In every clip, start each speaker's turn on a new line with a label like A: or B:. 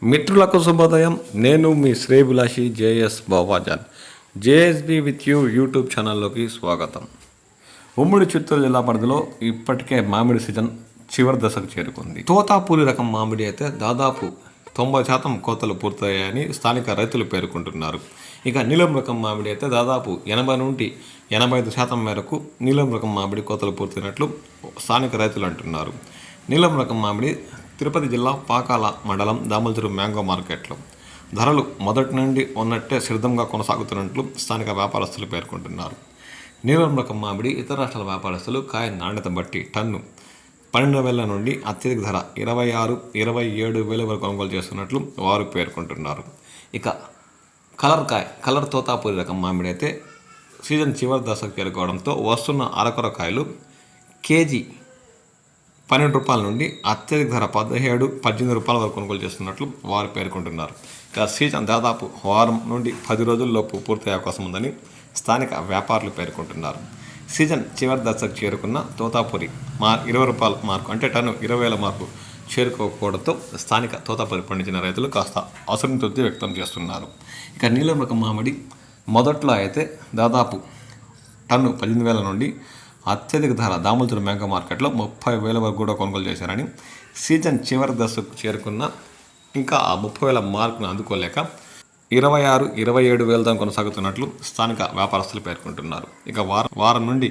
A: మిత్రులకు శుభోదయం. నేను మీ శ్రేభిలాషి JS Babajan. JSB with you YouTube ఛానల్లోకి స్వాగతం. ఉమ్మడి చిత్తూరు జిల్లా పరిధిలో ఇప్పటికే మామిడి సీజన్ చివరి దశకు చేరుకుంది. తోతాపూరి రకం మామిడి అయితే దాదాపు 90% కోతలు పూర్తయ్యాయని స్థానిక రైతులు పేర్కొంటున్నారు. ఇక నీలం రకం మామిడి అయితే దాదాపు 80 నుండి 85% మేరకు నీలం రకం మామిడి కోతలు పూర్తయినట్లు స్థానిక రైతులు అంటున్నారు. నీలం రకం మామిడి తిరుపతి జిల్లా పాకాల మండలం దామల్చెరు మ్యాంగో మార్కెట్లో ధరలు మొదటి నుండి ఉన్నట్టే సిద్ధంగా కొనసాగుతున్నట్లు స్థానిక వ్యాపారస్తులు పేర్కొంటున్నారు. నీలం రకం మామిడి ఇతర రాష్ట్రాల వ్యాపారస్తులు కాయ నాణ్యత బట్టి టన్ను 12,000 నుండి అత్యధిక ధర 26,000-27,000 వరకు కొనుగోలు చేస్తున్నట్లు వారు పేర్కొంటున్నారు. ఇక కలర్ తోతాపూరి రకం మామిడి అయితే సీజన్ చివరి దశకు చేరుకోవడంతో వస్తున్న అరకొర కాయలు కేజీ 12 రూపాయల నుండి అత్యధిక ధర 17-18 రూపాయల వరకు కొనుగోలు చేస్తున్నట్లు వారు పేర్కొంటున్నారు. ఇక సీజన్ దాదాపు వారం నుండి 10 రోజుల్లోపు పూర్తయ్యే అవకాశం ఉందని స్థానిక వ్యాపారులు పేర్కొంటున్నారు. సీజన్ చివరి దశకు చేరుకున్న తోతాపూరి 20 రూపాయల మార్కు అంటే టన్ను 20,000 మార్కు చేరుకోకపోవడంతో స్థానిక తోతాపూరి పండించిన రైతులు కాస్త అసంతృప్తి వ్యక్తం చేస్తున్నారు. ఇక నీలం రకం మామిడి మొదట్లో అయితే దాదాపు టన్ను 18,000 నుండి అత్యధిక ధర దామల్చెరు మ్యాంగో మార్కెట్లో 30,000 వరకు కూడా కొనుగోలు చేశారని, సీజన్ చివరి దశకు చేరుకున్న ఇంకా ఆ 30,000 మార్కును అందుకోలేక 26,000-27,000 దాకా కొనసాగుతున్నట్లు స్థానిక వ్యాపారస్తులు పేర్కొంటున్నారు. ఇక వారం నుండి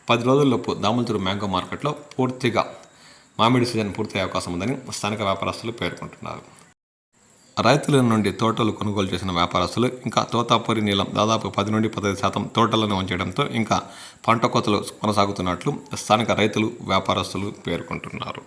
A: 10 రోజుల్లోపు దామల్చెరు మ్యాంగో మార్కెట్లో పూర్తిగా మామిడి సీజన్ పూర్తయ్యే అవకాశం ఉందని స్థానిక వ్యాపారస్తులు పేర్కొంటున్నారు. రైతుల నుండి తోటలు కొనుగోలు చేసిన వ్యాపారస్తులు ఇంకా తోతాపూరి నీలం దాదాపు 10 నుండి 15% తోటలను ఉంచడంతో ఇంకా పంట కోతలు కొనసాగుతున్నట్లు స్థానిక రైతులు వ్యాపారస్తులు పేర్కొంటున్నారు.